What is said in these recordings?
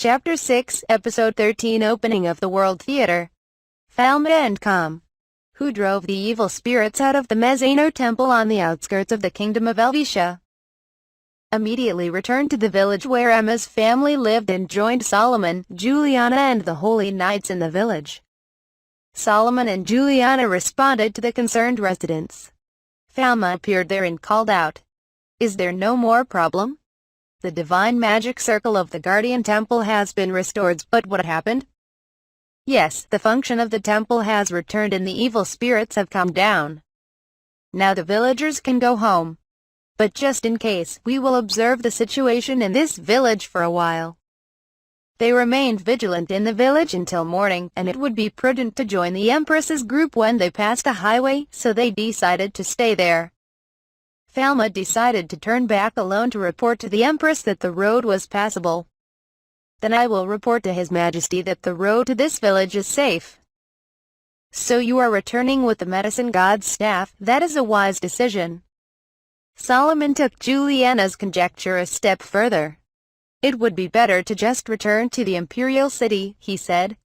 Chapter 6, Episode 13 Opening of the World Theater. Falma and Com, who drove the evil spirits out of the Mezzano temple on the outskirts of the kingdom of Helvetia, immediately returned to the village where Emma's family lived and joined Solomon, Juliana and the holy knights in the village. Solomon and Juliana responded to the concerned residents. Falma appeared there and called out, "Is there no more problem? The divine magic circle of the Guardian Temple has been restored, but what happened?" "Yes, the function of the temple has returned and the evil spirits have come down. Now the villagers can go home. But just in case, we will observe the situation in this village for a while." They remained vigilant in the village until morning, and it would be prudent to join the Empress's group when they passed a highway, so they decided to stay there. Falma decided to turn back alone to report to the Empress that the road was passable. "Then I will report to His Majesty that the road to this village is safe." "So you are returning with the medicine god's staff? That is a wise decision." Solomon took Juliana's conjecture a step further. "It would be better to just return to the imperial city," he said.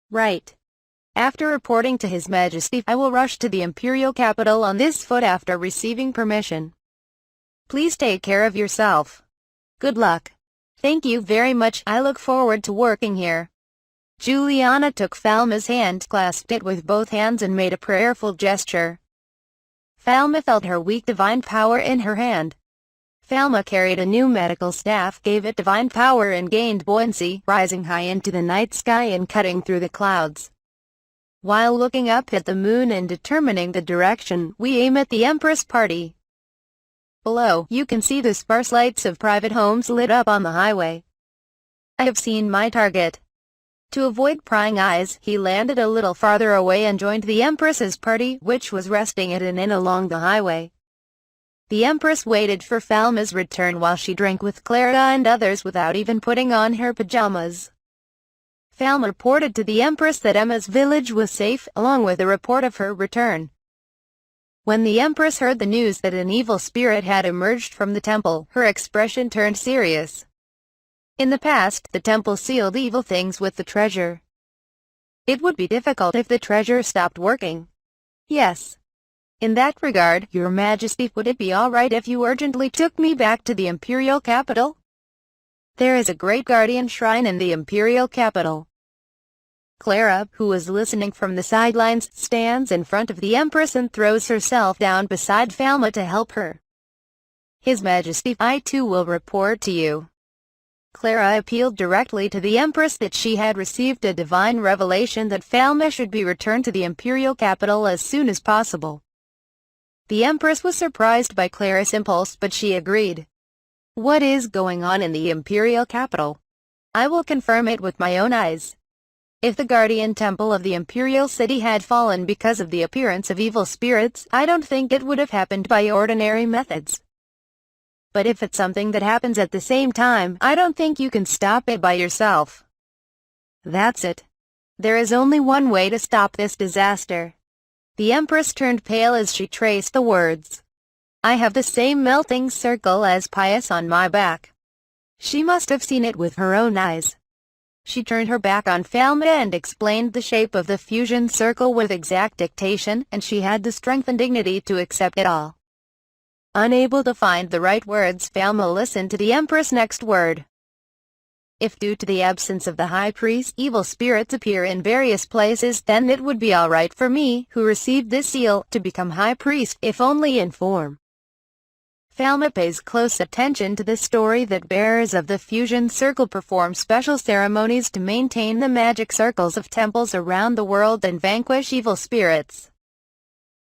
"Right. After reporting to His Majesty, I will rush to the imperial capital on this foot after receiving permission. Please take care of yourself. Good luck." "Thank you very much. I look forward to working here." Juliana took Falma's hand, clasped it with both hands and made a prayerful gesture. Falma felt her weak divine power in her hand. Falma carried a new medical staff, gave it divine power and gained buoyancy, rising high into the night sky and cutting through the clouds. While looking up at the moon and determining the direction, we aim at the Empress party. Below, you can see the sparse lights of private homes lit up on the highway. I have seen my target. To avoid prying eyes, he landed a little farther away and joined the Empress's party, which was resting at an inn along the highway. The Empress waited for Falma's return while she drank with Clara and others without even putting on her pajamas. Falma reported to the Empress that Emma's village was safe, along with a report of her return. When the Empress heard the news that an evil spirit had emerged from the temple, her expression turned serious. In the past, the temple sealed evil things with the treasure. It would be difficult if the treasure stopped working. "Yes. In that regard, Your Majesty, would it be all right if you urgently took me back to the imperial capital? There is a great guardian shrine in the imperial capital." Clara, who was listening from the sidelines, stands in front of the Empress and throws herself down beside Falma to help her. "His Majesty, I too will report to you." Clara appealed directly to the Empress that she had received a divine revelation that Falma should be returned to the imperial capital as soon as possible. The Empress was surprised by Clara's impulse, but she agreed. "What is going on in the imperial capital? I will confirm it with my own eyes." If the guardian temple of the imperial city had fallen because of the appearance of evil spirits, I don't think it would have happened by ordinary methods. But if it's something that happens at the same time, I don't think you can stop it by yourself. That's it. There is only one way to stop this disaster. The Empress turned pale as she traced the words. "I have the same melting circle as Pius on my back." She must have seen it with her own eyes. She turned her back on Falma and explained the shape of the fusion circle with exact dictation, and she had the strength and dignity to accept it all. Unable to find the right words, Falma listened to the Empress' next word. "If due to the absence of the high priest, evil spirits appear in various places, then it would be all right for me, who received this seal, to become high priest, if only in form." Falma pays close attention to the story that bearers of the fusion circle perform special ceremonies to maintain the magic circles of temples around the world and vanquish evil spirits.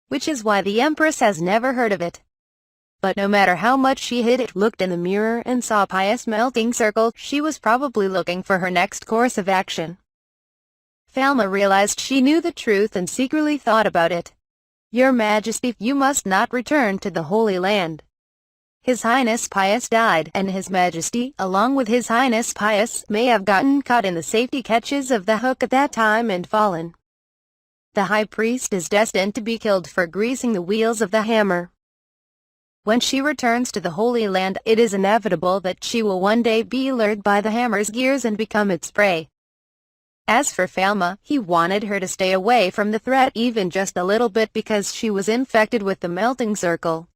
Which is why the Empress has never heard of it. But no matter how much she hid it, looked in the mirror and saw Pius' melting circle, she was probably looking for her next course of action. Falma realized she knew the truth and secretly thought about it. "Your Majesty, you must not return to the Holy Land. His Highness Pius died, and His Majesty, along with His Highness Pius, may have gotten caught in the safety catches of the hook at that time and fallen. The High Priest is destined to be killed for greasing the wheels of the hammer." When she returns to the Holy Land, it is inevitable that she will one day be lured by the hammer's gears and become its prey. As for Falma, he wanted her to stay away from the threat even just a little bit because she was infected with the melting circle.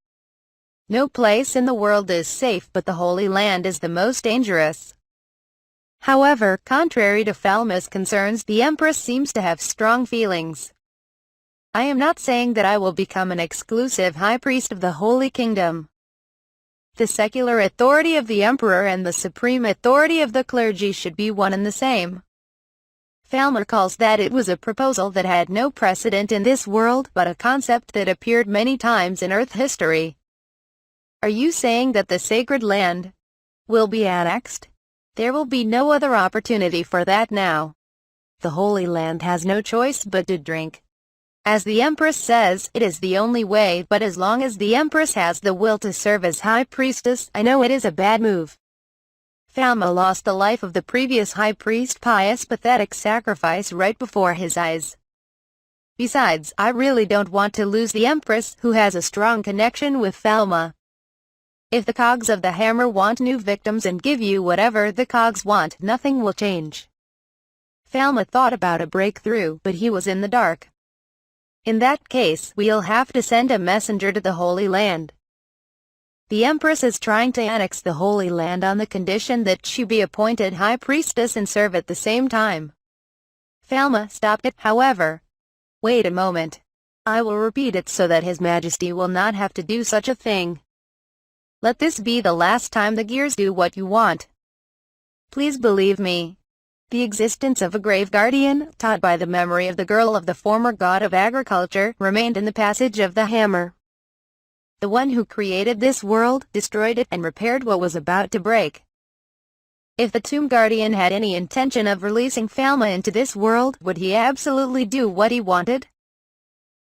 No place in the world is safe, but the Holy Land is the most dangerous. However, contrary to Falma's concerns, the Empress seems to have strong feelings. I am not saying that I will become an exclusive high priest of the Holy Kingdom. The secular authority of the Emperor and the supreme authority of the clergy should be one and the same. Falma calls that it was a proposal that had no precedent in this world, but a concept that appeared many times in Earth history. Are you saying that the sacred land will be annexed? There will be no other opportunity for that now. The Holy Land has no choice but to drink. As the Empress says, it is the only way, but as long as the Empress has the will to serve as High Priestess, I know it is a bad move. Falma lost the life of the previous High Priest Pious' pathetic sacrifice right before his eyes. Besides, I really don't want to lose the Empress, who has a strong connection with Falma. If the cogs of the hammer want new victims and give you whatever the cogs want, nothing will change. Falma thought about a breakthrough, but he was in the dark. In that case, we'll have to send a messenger to the Holy Land. The Empress is trying to annex the Holy Land on the condition that she be appointed High Priestess and serve at the same time. Falma stopped it, however. Wait a moment. I will repeat it so that His Majesty will not have to do such a thing. Let this be the last time the gears do what you want. Please believe me. The existence of a grave guardian, taught by the memory of the girl of the former god of agriculture, remained in the passage of the hammer. The one who created this world, destroyed it, and repaired what was about to break. If the tomb guardian had any intention of releasing Falma into this world, would he absolutely do what he wanted?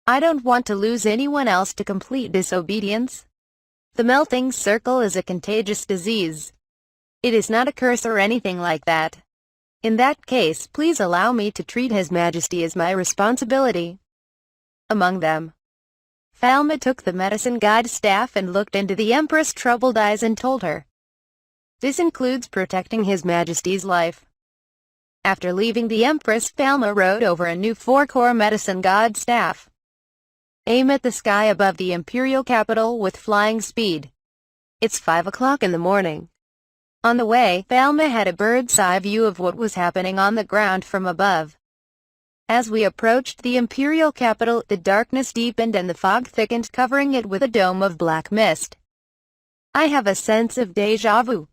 I don't want to lose anyone else to complete disobedience. The melting circle is a contagious disease. It is not a curse or anything like that. In that case, please allow me to treat His Majesty as my responsibility. Among them, Falma took the medicine god's staff and looked into the Empress' troubled eyes and told her. This includes protecting His Majesty's life. After leaving the Empress, Falma rode over a new 4-core medicine god staff. Aim at the sky above the imperial capital with flying speed. It's 5 o'clock in the morning. On the way, Falma had a bird's-eye view of what was happening on the ground from above. As we approached the imperial capital, the darkness deepened and the fog thickened, covering it with a dome of black mist. I have a sense of déjà vu.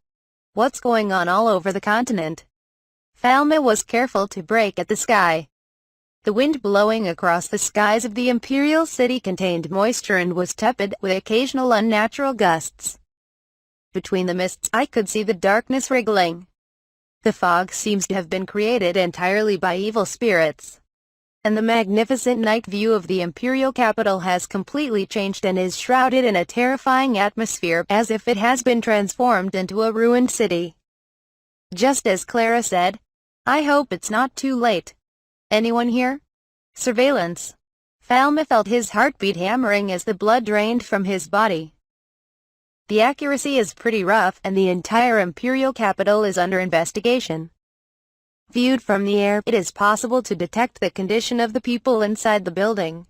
What's going on all over the continent? Falma was careful to break at the sky. The wind blowing across the skies of the imperial city contained moisture and was tepid, with occasional unnatural gusts. Between the mists, I could see the darkness wriggling. The fog seems to have been created entirely by evil spirits. And the magnificent night view of the imperial capital has completely changed and is shrouded in a terrifying atmosphere, as if it has been transformed into a ruined city. Just as Clara said, I hope it's not too late. Anyone here? Surveillance. Falma felt his heartbeat hammering as the blood drained from his body. The accuracy is pretty rough, and the entire imperial capital is under investigation. Viewed from the air, it is possible to detect the condition of the people inside the building.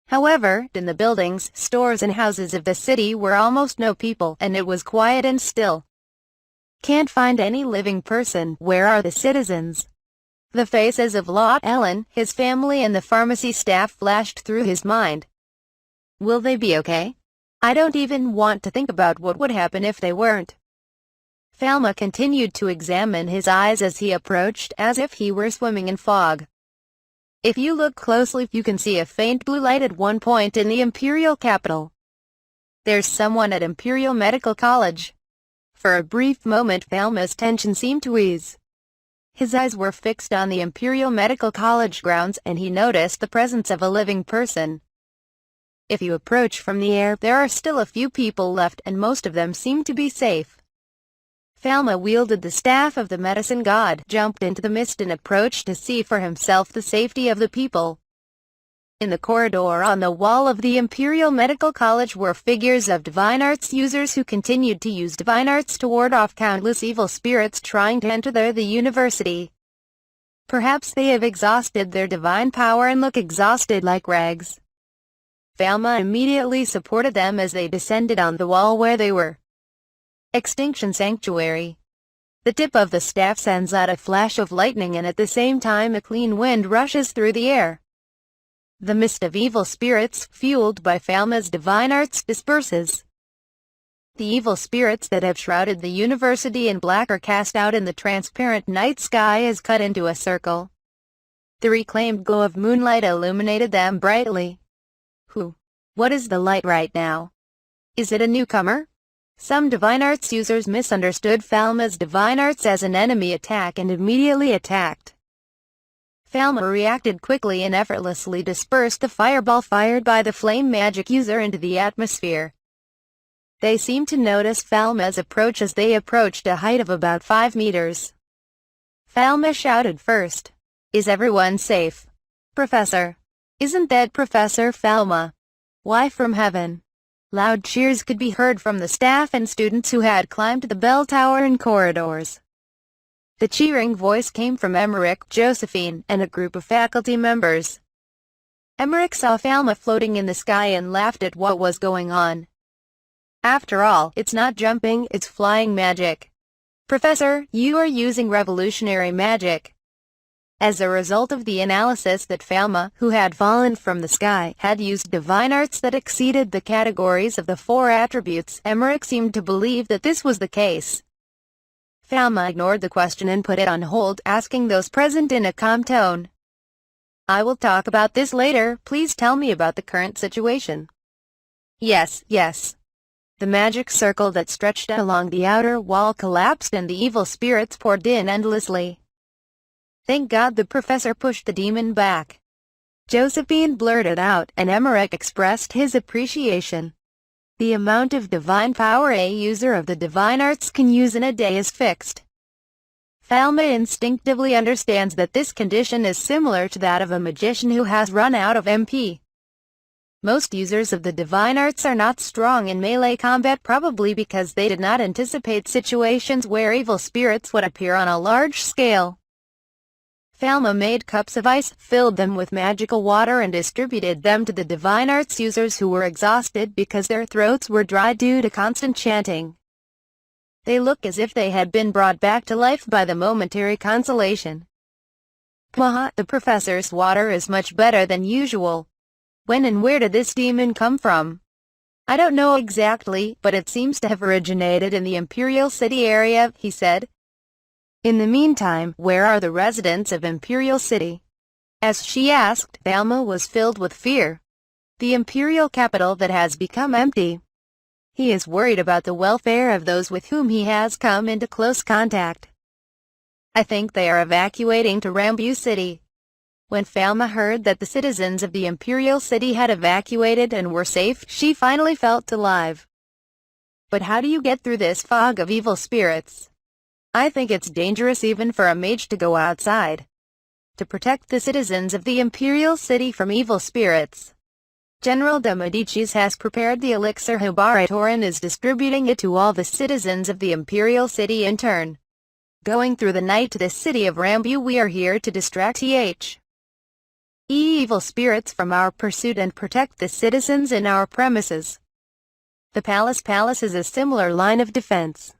However, in the buildings, stores and houses of the city were almost no people, and it was quiet and still. Can't find any living person. Where are the citizens? The faces of Lot Ellen, his family and the pharmacy staff flashed through his mind. Will they be okay? I don't even want to think about what would happen if they weren't. Falma continued to examine his eyes as he approached, as if he were swimming in fog. If you look closely, you can see a faint blue light at one point in the imperial capital. There's someone at Imperial Medical College. For a brief moment, Falma's tension seemed to ease. His eyes were fixed on the Imperial Medical College grounds, and he noticed the presence of a living person. If you approach from the air, there are still a few people left, and most of them seem to be safe. Falma wielded the staff of the medicine god, jumped into the mist and approached to see for himself the safety of the people. In the corridor on the wall of the Imperial Medical College were figures of divine arts users who continued to use divine arts to ward off countless evil spirits trying to enter the university. Perhaps they have exhausted their divine power and look exhausted like rags. Falma immediately supported them as they descended on the wall where they were. Extinction Sanctuary. The tip of the staff sends out a flash of lightning, and at the same time a clean wind rushes through the air. The mist of evil spirits, fueled by Falma's divine arts, disperses. The evil spirits that have shrouded the university in black are cast out, and the transparent night sky is cut into a circle. The reclaimed glow of moonlight illuminated them brightly. What is the light right now? Is it a newcomer? Some divine arts users misunderstood Falma's divine arts as an enemy attack and immediately attacked. Falma reacted quickly and effortlessly dispersed the fireball fired by the flame magic user into the atmosphere. They seemed to notice Falma's approach as they approached a height of about 5 meters. Falma shouted first. "Is everyone safe? Professor? Isn't that Professor Falma? Why from heaven?" Loud cheers could be heard from the staff and students who had climbed the bell tower and corridors. The cheering voice came from Emmerich, Josephine, and a group of faculty members. Emmerich saw Falma floating in the sky and laughed at what was going on. "After all, it's not jumping, it's flying magic. Professor, you are using revolutionary magic." As a result of the analysis that Falma, who had fallen from the sky, had used divine arts that exceeded the categories of the 4 attributes, Emmerich seemed to believe that this was the case. Falma ignored the question and put it on hold, asking those present in a calm tone. "I will talk about this later, please tell me about the current situation." Yes. The magic circle that stretched along the outer wall collapsed and the evil spirits poured in endlessly. "Thank God the professor pushed the demon back," Josephine blurted out, and Emmerich expressed his appreciation. The amount of divine power a user of the divine arts can use in a day is fixed. Falma instinctively understands that this condition is similar to that of a magician who has run out of MP. Most users of the divine arts are not strong in melee combat, probably because they did not anticipate situations where evil spirits would appear on a large scale. Falma made cups of ice, filled them with magical water and distributed them to the divine arts users who were exhausted because their throats were dry due to constant chanting. They looked as if they had been brought back to life by the momentary consolation. The professor's water is much better than usual. When and where did this demon come from?" "I don't know exactly, but it seems to have originated in the Imperial City area," he said. "In the meantime, where are the residents of Imperial City?" As she asked, Falma was filled with fear. The Imperial capital that has become empty. He is worried about the welfare of those with whom he has come into close contact. "I think they are evacuating to Rambu City." When Falma heard that the citizens of the Imperial City had evacuated and were safe, she finally felt alive. "But how do you get through this fog of evil spirits? I think it's dangerous even for a mage to go outside. To protect the citizens of the Imperial City from evil spirits, General de Medicis has prepared the elixir Hibarator and is distributing it to all the citizens of the Imperial City in turn. Going through the night to the city of Rambu, we are here to distract evil spirits from our pursuit and protect the citizens in our premises. The palace is a similar line of defense.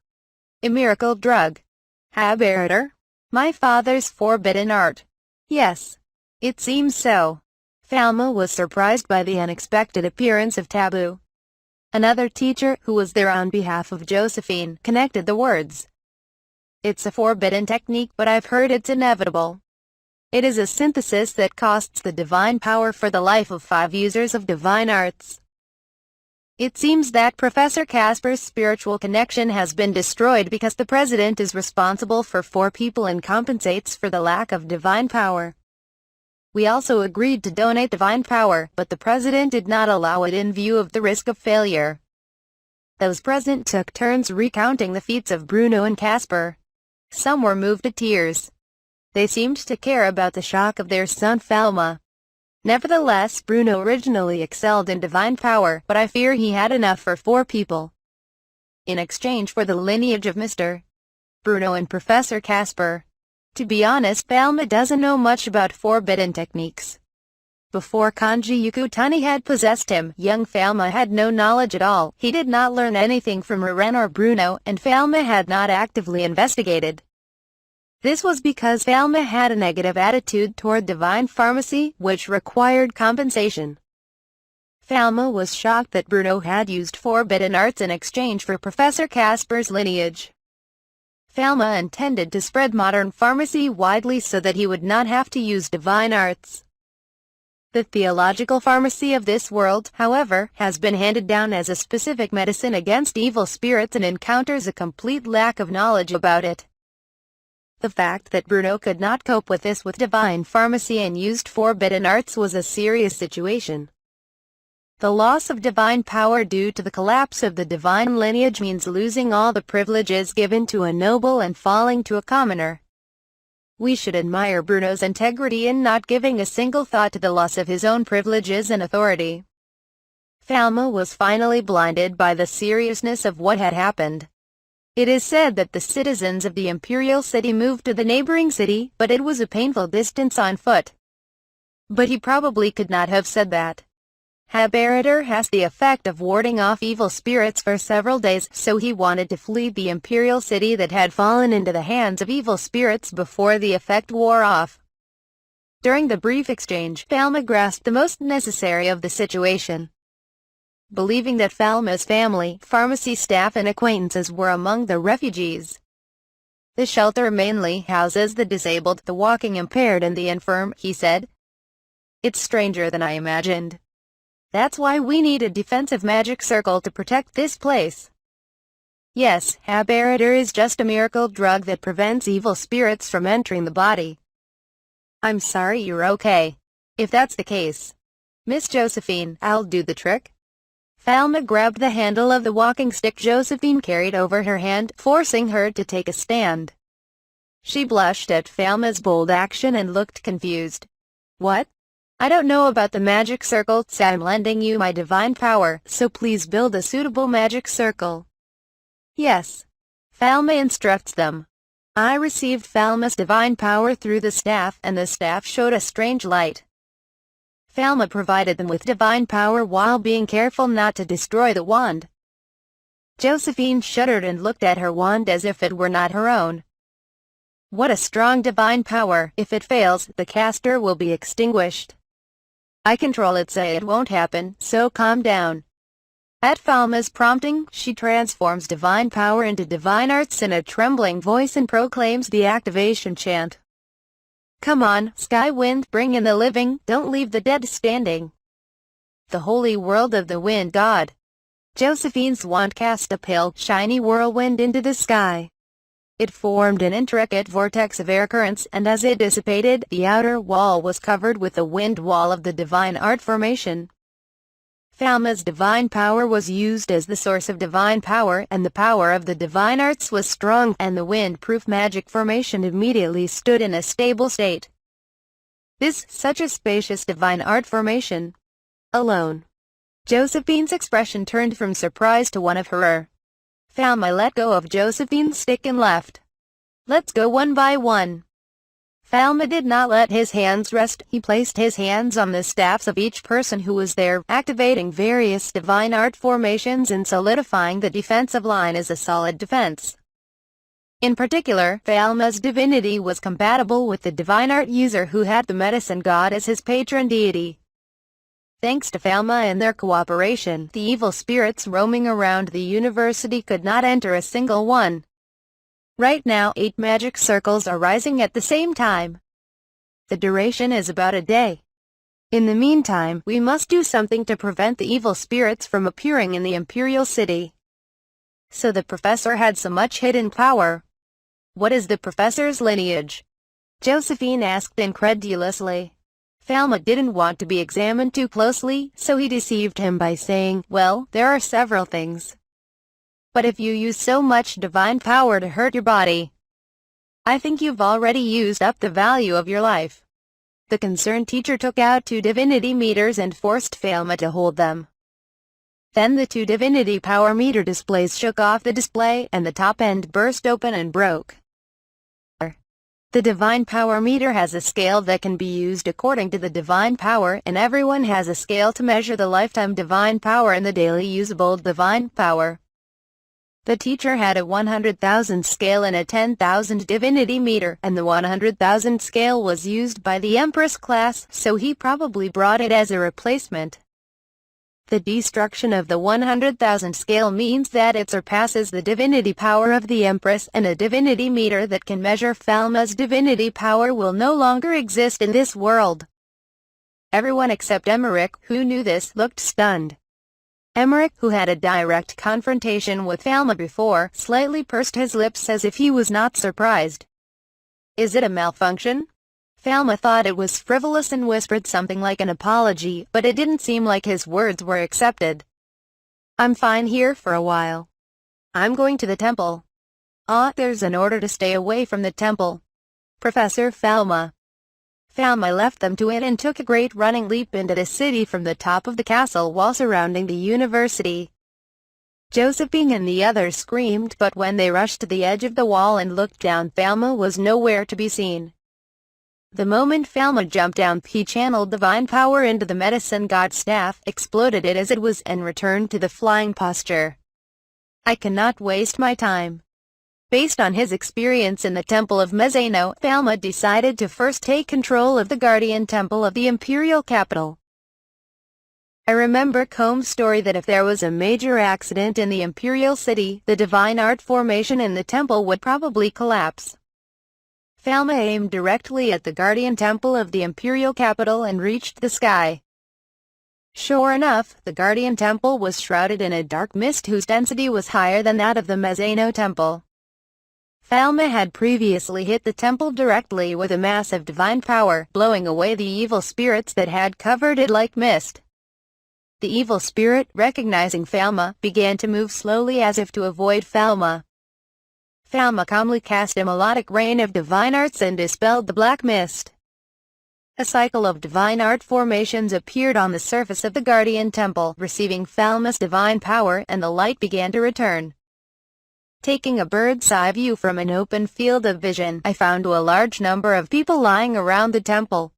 A miracle drug. Hibarator? My father's forbidden art. Yes. It seems so. Falma was surprised by the unexpected appearance of Taboo. Another teacher, who was there on behalf of Josephine, connected the words. "It's a forbidden technique, but I've heard it's inevitable. It is a synthesis that costs the divine power for the life of 5 users of divine arts. It seems that Professor Casper's spiritual connection has been destroyed because the president is responsible for 4 people and compensates for the lack of divine power. We also agreed to donate divine power, but the president did not allow it in view of the risk of failure." Those present took turns recounting the feats of Bruno and Casper. Some were moved to tears. They seemed to care about the shock of their son Falma. Nevertheless, Bruno originally excelled in divine power, but I fear he had enough for 4 people. In exchange for the lineage of Mr. Bruno and Professor Casper. To be honest, Falma doesn't know much about forbidden techniques. Before Kanji Yukutani had possessed him, young Falma had no knowledge at all. He did not learn anything from Ren or Bruno, and Falma had not actively investigated. This was because Falma had a negative attitude toward divine pharmacy, which required compensation. Falma was shocked that Bruno had used forbidden arts in exchange for Professor Casper's lineage. Falma intended to spread modern pharmacy widely so that he would not have to use divine arts. The theological pharmacy of this world, however, has been handed down as a specific medicine against evil spirits and encounters a complete lack of knowledge about it. The fact that Bruno could not cope with this with divine pharmacy and used forbidden arts was a serious situation. The loss of divine power due to the collapse of the divine lineage means losing all the privileges given to a noble and falling to a commoner. We should admire Bruno's integrity in not giving a single thought to the loss of his own privileges and authority. Falma was finally blinded by the seriousness of what had happened. It is said that the citizens of the imperial city moved to the neighboring city, but it was a painful distance on foot. But he probably could not have said that. Haberator has the effect of warding off evil spirits for several days, so he wanted to flee the imperial city that had fallen into the hands of evil spirits before the effect wore off. During the brief exchange, Falma grasped the most necessary of the situation. Believing that Falma's family, pharmacy staff and acquaintances were among the refugees. The shelter mainly houses the disabled, the walking impaired and the infirm, he said. It's stranger than I imagined. That's why we need a defensive magic circle to protect this place. Yes, Haberator is just a miracle drug that prevents evil spirits from entering the body. I'm sorry you're okay. If that's the case, Miss Josephine, I'll do the trick. Falma grabbed the handle of the walking stick Josephine carried over her hand, forcing her to take a stand. She blushed at Falma's bold action and looked confused. What? I don't know about the magic circle, so I'm lending you my divine power, so please build a suitable magic circle. Yes. Falma instructs them. I received Falma's divine power through the staff, and the staff showed a strange light. Falma provided them with divine power while being careful not to destroy the wand. Josephine shuddered and looked at her wand as if it were not her own. What a strong divine power! If it fails, the caster will be extinguished. I control it, so it won't happen, so calm down. At Falma's prompting, she transforms divine power into divine arts in a trembling voice and proclaims the activation chant. Come on, Sky Wind, bring in the living, don't leave the dead standing. The holy world of the wind god. Josephine's wand cast a pale, shiny whirlwind into the sky. It formed an intricate vortex of air currents, and as it dissipated, the outer wall was covered with the wind wall of the divine art formation. Falma's divine power was used as the source of divine power, and the power of the divine arts was strong, and the wind-proof magic formation immediately stood in a stable state. Such a spacious divine art formation. Alone. Josephine's expression turned from surprise to one of horror. Falma let go of Josephine's stick and left. Let's go one by one. Falma did not let his hands rest. He placed his hands on the staffs of each person who was there, activating various divine art formations and solidifying the defensive line as a solid defense. In particular, Falma's divinity was compatible with the divine art user who had the medicine god as his patron deity. Thanks to Falma and their cooperation, the evil spirits roaming around the university could not enter a single one. Right now, 8 magic circles are rising at the same time. The duration is about a day. In the meantime, we must do something to prevent the evil spirits from appearing in the Imperial City. So the professor had so much hidden power. What is the professor's lineage? Josephine asked incredulously. Falma didn't want to be examined too closely, so he deceived him by saying, well, there are several things. But if you use so much divine power to hurt your body, I think you've already used up the value of your life. The concerned teacher took out 2 divinity meters and forced Falma to hold them. Then the 2 divinity power meter displays shook off the display and the top end burst open and broke. The divine power meter has a scale that can be used according to the divine power, and everyone has a scale to measure the lifetime divine power and the daily usable divine power. The teacher had a 100,000 scale and a 10,000 divinity meter, and the 100,000 scale was used by the Empress class, so he probably brought it as a replacement. The destruction of the 100,000 scale means that it surpasses the divinity power of the Empress, and a divinity meter that can measure Falma's divinity power will no longer exist in this world. Everyone except Emmerich, who knew this, looked stunned. Emmerich, who had a direct confrontation with Falma before, slightly pursed his lips as if he was not surprised. "Is it a malfunction?" Falma thought it was frivolous and whispered something like an apology, but it didn't seem like his words were accepted. "I'm fine here for a while. I'm going to the temple." There's an order to stay away from the temple. Professor Falma. Falma left them to it and took a great running leap into the city from the top of the castle wall surrounding the university. Josephine and the others screamed, but when they rushed to the edge of the wall and looked down, Falma was nowhere to be seen. The moment Falma jumped down, he channeled divine power into the medicine god staff, exploded it as it was, and returned to the flying posture. "I cannot waste my time." Based on his experience in the Temple of Mezzano, Falma decided to first take control of the Guardian Temple of the Imperial Capital. I remember Combs' story that if there was a major accident in the Imperial City, the Divine Art formation in the temple would probably collapse. Falma aimed directly at the Guardian Temple of the Imperial Capital and reached the sky. Sure enough, the Guardian Temple was shrouded in a dark mist whose density was higher than that of the Mezzano Temple. Falma had previously hit the temple directly with a massive divine power, blowing away the evil spirits that had covered it like mist. The evil spirit, recognizing Falma, began to move slowly as if to avoid Falma. Falma calmly cast a melodic rain of divine arts and dispelled the black mist. A cycle of divine art formations appeared on the surface of the Guardian Temple, receiving Falma's divine power, and the light began to return. Taking a bird's-eye view from an open field of vision, I found a large number of people lying around the temple.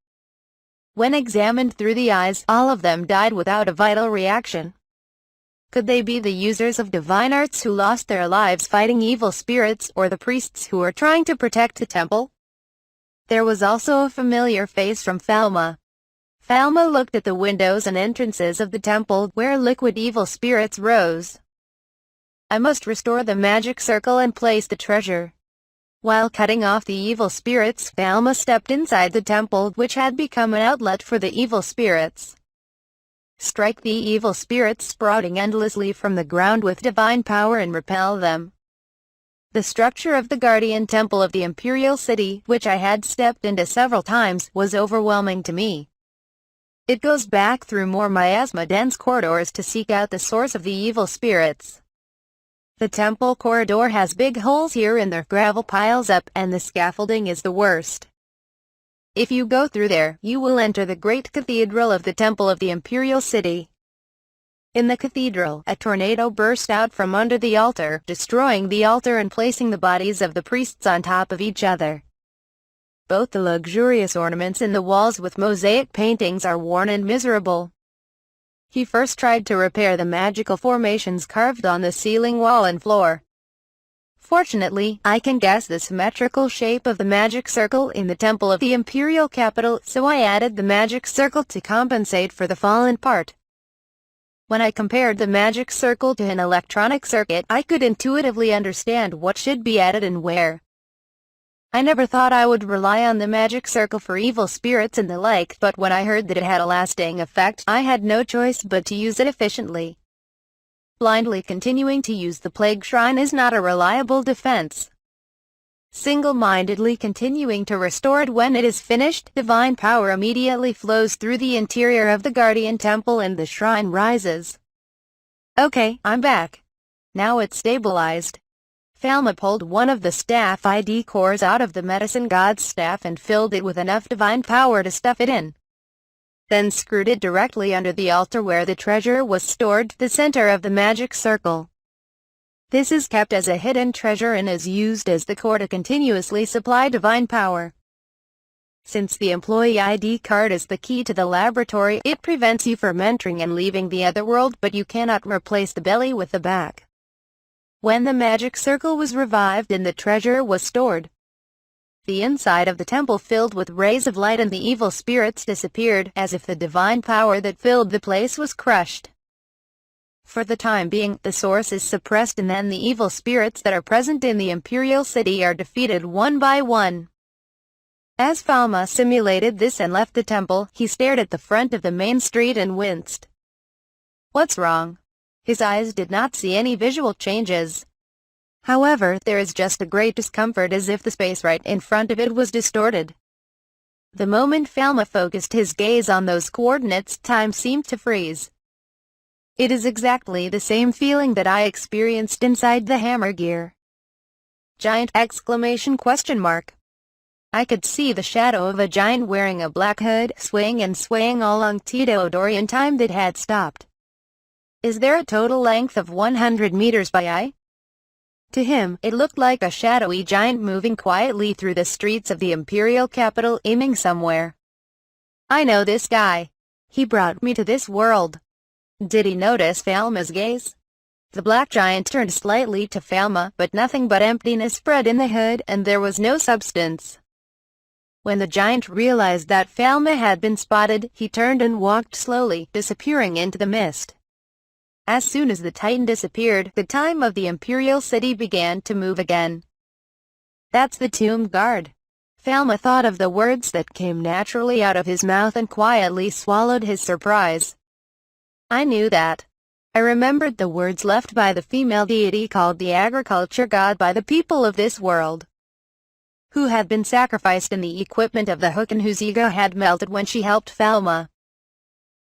When examined through the eyes, all of them died without a vital reaction. Could they be the users of divine arts who lost their lives fighting evil spirits, or the priests who were trying to protect the temple? There was also a familiar face from Falma. Falma looked at the windows and entrances of the temple, where liquid evil spirits rose. I must restore the magic circle and place the treasure. While cutting off the evil spirits, Falma stepped inside the temple, which had become an outlet for the evil spirits. Strike the evil spirits sprouting endlessly from the ground with divine power and repel them. The structure of the Guardian Temple of the Imperial City, which I had stepped into several times, was overwhelming to me. It goes back through more miasma-dense corridors to seek out the source of the evil spirits. The temple corridor has big holes here and there, gravel piles up, and the scaffolding is the worst. If you go through there, you will enter the great cathedral of the Temple of the Imperial City. In the cathedral, a tornado burst out from under the altar, destroying the altar and placing the bodies of the priests on top of each other. Both the luxurious ornaments in the walls with mosaic paintings are worn and miserable. He first tried to repair the magical formations carved on the ceiling, wall and floor. Fortunately, I can guess the symmetrical shape of the magic circle in the temple of the Imperial Capital, so I added the magic circle to compensate for the fallen part. When I compared the magic circle to an electronic circuit, I could intuitively understand what should be added and where. I never thought I would rely on the magic circle for evil spirits and the like, but when I heard that it had a lasting effect, I had no choice but to use it efficiently. Blindly continuing to use the plague shrine is not a reliable defense. Single-mindedly continuing to restore it when it is finished, divine power immediately flows through the interior of the Guardian Temple and the shrine rises. Okay, I'm back. Now it's stabilized. Falma pulled one of the staff ID cores out of the medicine god's staff and filled it with enough divine power to stuff it in. Then screwed it directly under the altar where the treasure was stored, the center of the magic circle. This is kept as a hidden treasure and is used as the core to continuously supply divine power. Since the employee ID card is the key to the laboratory, it prevents you from entering and leaving the other world, but you cannot replace the belly with the back. When the magic circle was revived and the treasure was stored, the inside of the temple filled with rays of light and the evil spirits disappeared, as if the divine power that filled the place was crushed. For the time being, the source is suppressed and then the evil spirits that are present in the Imperial City are defeated one by one. As Falma simulated this and left the temple, he stared at the front of the main street and winced. What's wrong? His eyes did not see any visual changes. However, there is just a great discomfort as if the space right in front of it was distorted. The moment Falma focused his gaze on those coordinates, time seemed to freeze. It is exactly the same feeling that I experienced inside the hammer gear. Giant exclamation question mark. I could see the shadow of a giant wearing a black hood, swaying and swaying all along Tito-Dorian time that had stopped. Is there a total length of 100 meters by eye? To him, it looked like a shadowy giant moving quietly through the streets of the imperial capital, aiming somewhere. I know this guy. He brought me to this world. Did he notice Falma's gaze? The black giant turned slightly to Falma, but nothing but emptiness spread in the hood, and there was no substance. When the giant realized that Falma had been spotted, he turned and walked slowly, disappearing into the mist. As soon as the Titan disappeared, the time of the Imperial City began to move again. That's the tomb guard. Falma thought of the words that came naturally out of his mouth and quietly swallowed his surprise. I knew that. I remembered the words left by the female deity called the agriculture god by the people of this world, who had been sacrificed in the equipment of the hook and whose ego had melted when she helped Falma.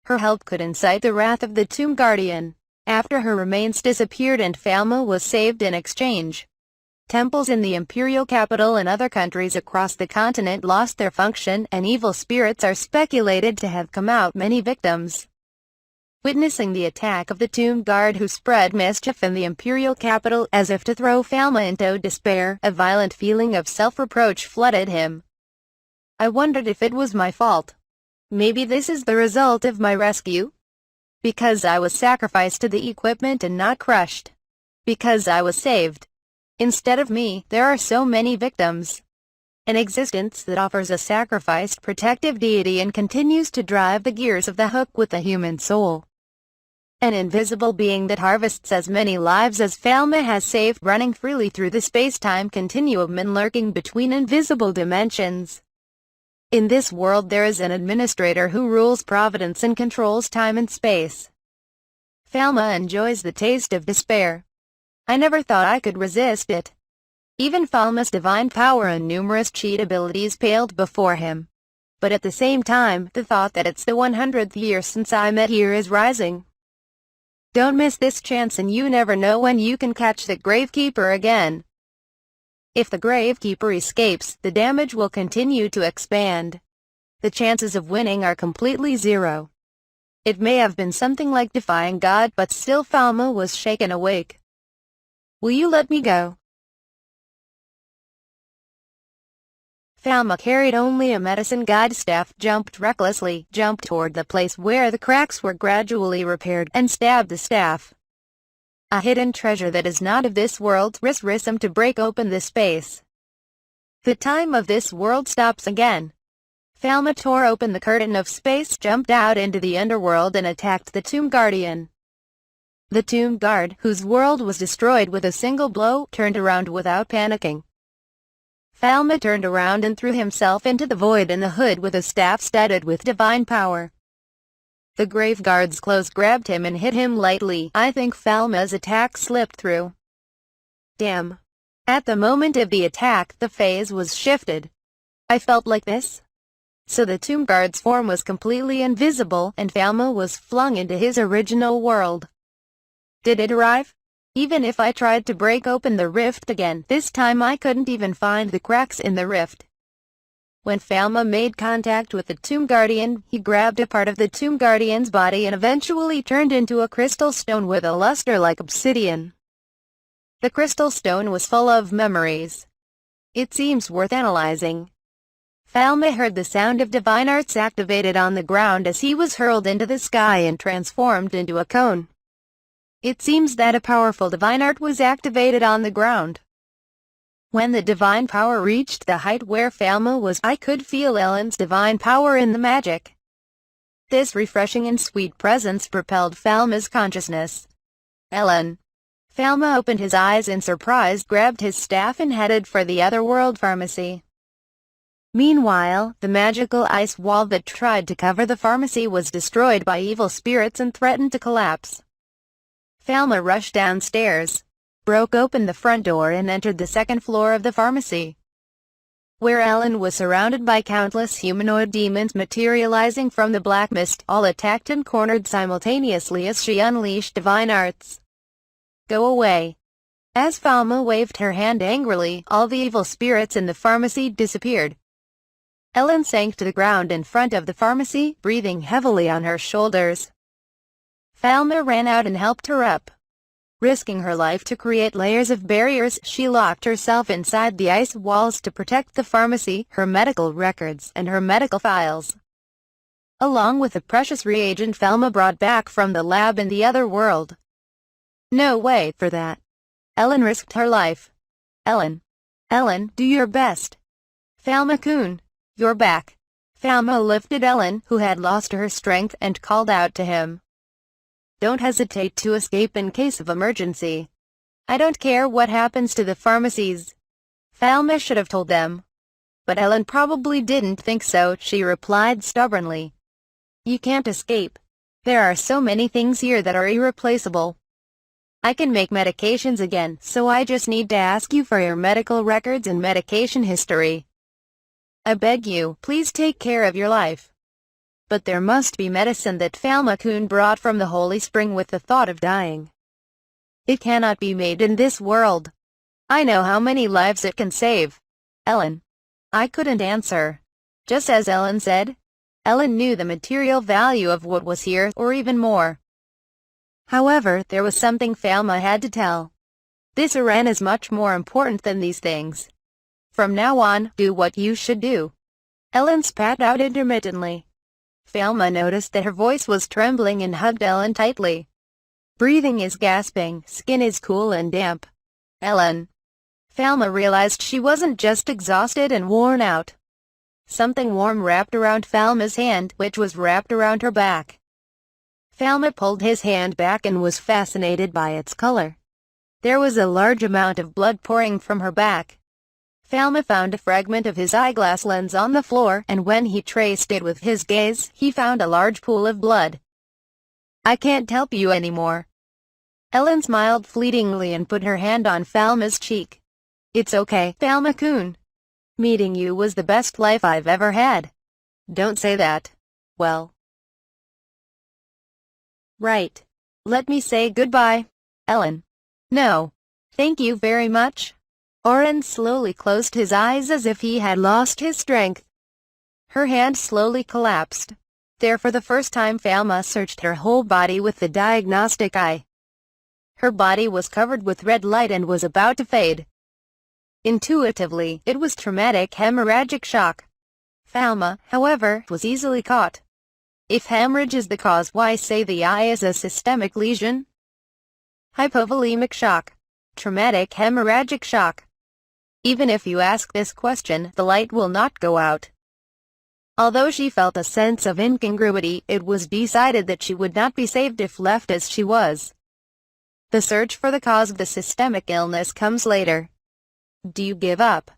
Her help could incite the wrath of the Tomb Guardian. After her remains disappeared and Falma was saved in exchange, temples in the imperial capital and other countries across the continent lost their function, and evil spirits are speculated to have come out many victims. Witnessing the attack of the tomb guard who spread mischief in the imperial capital as if to throw Falma into despair, a violent feeling of self-reproach flooded him. I wondered if it was my fault. Maybe this is the result of my rescue? Because I was sacrificed to the equipment and not crushed. Because I was saved. Instead of me, there are so many victims. An existence that offers a sacrificed protective deity and continues to drive the gears of the hook with the human soul. An invisible being that harvests as many lives as Falma has saved, running freely through the space-time continuum and lurking between invisible dimensions. In this world there is an administrator who rules providence and controls time and space. Falma enjoys the taste of despair. I never thought I could resist it. Even Falma's divine power and numerous cheat abilities paled before him. But at the same time, the thought that it's the 100th year since I met here is rising. Don't miss this chance, and you never know when you can catch the Gravekeeper again. If the Gravekeeper escapes, the damage will continue to expand. The chances of winning are completely zero. It may have been something like defying God, but still Falma was shaken awake. Will you let me go? Falma carried only a medicine god staff, jumped recklessly, jumped toward the place where the cracks were gradually repaired, and stabbed the staff. A hidden treasure that is not of this world risks him to break open the space. The time of this world stops again. Falma tore open the curtain of space, jumped out into the underworld and attacked the Tomb Guardian. The Tomb Guard, whose world was destroyed with a single blow, turned around without panicking. Falma turned around and threw himself into the void in the hood with a staff studded with divine power. The Graveguard's clothes grabbed him and hit him lightly. I think Falma's attack slipped through. Damn. At the moment of the attack, the phase was shifted. I felt like this. So the Tomb Guard's form was completely invisible, and Falma was flung into his original world. Did it arrive? Even if I tried to break open the rift again, this time I couldn't even find the cracks in the rift. When Falma made contact with the Tomb Guardian, he grabbed a part of the Tomb Guardian's body and eventually turned into a crystal stone with a luster like obsidian. The crystal stone was full of memories. It seems worth analyzing. Falma heard the sound of divine arts activated on the ground as he was hurled into the sky and transformed into a cone. It seems that a powerful divine art was activated on the ground. When the divine power reached the height where Falma was, I could feel Ellen's divine power in the magic. This refreshing and sweet presence propelled Falma's consciousness. Ellen. Falma opened his eyes in surprise, grabbed his staff and headed for the Otherworld pharmacy. Meanwhile, the magical ice wall that tried to cover the pharmacy was destroyed by evil spirits and threatened to collapse. Falma rushed downstairs, broke open the front door and entered the second floor of the pharmacy, where Ellen was surrounded by countless humanoid demons materializing from the black mist. All attacked and cornered simultaneously as she unleashed divine arts. Go away. As Falma waved her hand angrily, all the evil spirits in the pharmacy disappeared. Ellen sank to the ground in front of the pharmacy, breathing heavily on her shoulders. Falma ran out and helped her up. Risking her life to create layers of barriers, she locked herself inside the ice walls to protect the pharmacy, her medical records, and her medical files, along with the precious reagent Falma brought back from the lab in the other world. No way for that. Ellen risked her life. Ellen. Ellen, do your best. Falma-kun, you're back. Falma lifted Ellen, who had lost her strength, and called out to him. Don't hesitate to escape in case of emergency. I don't care what happens to the pharmacies. Falma should have told them. But Ellen probably didn't think so, she replied stubbornly. You can't escape. There are so many things here that are irreplaceable. I can make medications again, so I just need to ask you for your medical records and medication history. I beg you, please take care of your life. But there must be medicine that Falma-kun brought from the holy spring with the thought of dying. It cannot be made in this world. I know how many lives it can save. Ellen. I couldn't answer. Just as Ellen said. Ellen knew the material value of what was here, or even more. However, there was something Falma had to tell. This errand is much more important than these things. From now on, do what you should do. Ellen spat out intermittently. Falma noticed that her voice was trembling and hugged Ellen tightly. Breathing is gasping, skin is cool and damp. Ellen. Falma realized she wasn't just exhausted and worn out. Something warm wrapped around Falma's hand, which was wrapped around her back. Falma pulled his hand back and was fascinated by its color. There was a large amount of blood pouring from her back. Falma found a fragment of his eyeglass lens on the floor, and when he traced it with his gaze, he found a large pool of blood. I can't help you anymore. Ellen smiled fleetingly and put her hand on Falma's cheek. It's okay, Falma-kun. Meeting you was the best life I've ever had. Don't say that. Well. Right. Let me say goodbye, Ellen. No. Thank you very much. Oren slowly closed his eyes as if he had lost his strength. Her hand slowly collapsed. There for the first time Falma searched her whole body with the diagnostic eye. Her body was covered with red light and was about to fade. Intuitively, it was traumatic hemorrhagic shock. Falma, however, was easily caught. If hemorrhage is the cause, why say the eye is a systemic lesion? Hypovolemic shock. Traumatic hemorrhagic shock. Even if you ask this question, the light will not go out. Although she felt a sense of incongruity, it was decided that she would not be saved if left as she was. The search for the cause of the systemic illness comes later. Do you give up?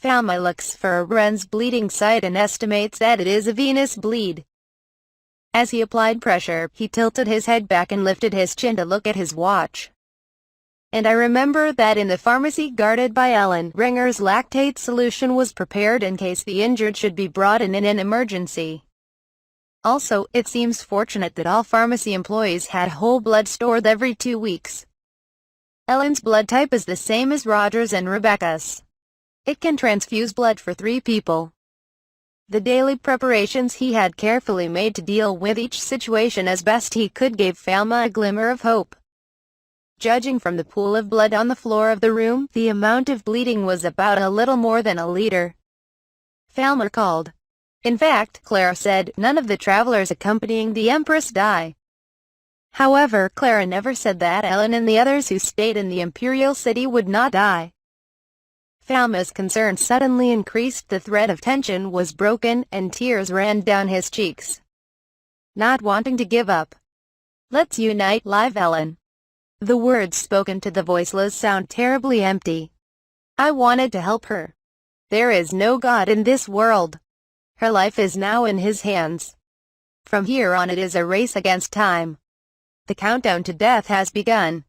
Falma looks for Oren's bleeding site and estimates that it is a venous bleed. As he applied pressure, he tilted his head back and lifted his chin to look at his watch. And I remember that in the pharmacy guarded by Ellen, Ringer's lactate solution was prepared in case the injured should be brought in an emergency. Also, it seems fortunate that all pharmacy employees had whole blood stored every 2 weeks. Ellen's blood type is the same as Roger's and Rebecca's. It can transfuse blood for 3 people. The daily preparations he had carefully made to deal with each situation as best he could gave Falma a glimmer of hope. Judging from the pool of blood on the floor of the room, the amount of bleeding was about a little more than a liter. Falma called. In fact, Clara said, none of the travelers accompanying the Empress die. However, Clara never said that Ellen and the others who stayed in the Imperial City would not die. Falma's concern suddenly increased. The thread of tension was broken, and tears ran down his cheeks. Not wanting to give up. Let's unite, live Ellen. The words spoken to the voiceless sound terribly empty. I wanted to help her. There is no God in this world. Her life is now in his hands. From here on it is a race against time. The countdown to death has begun.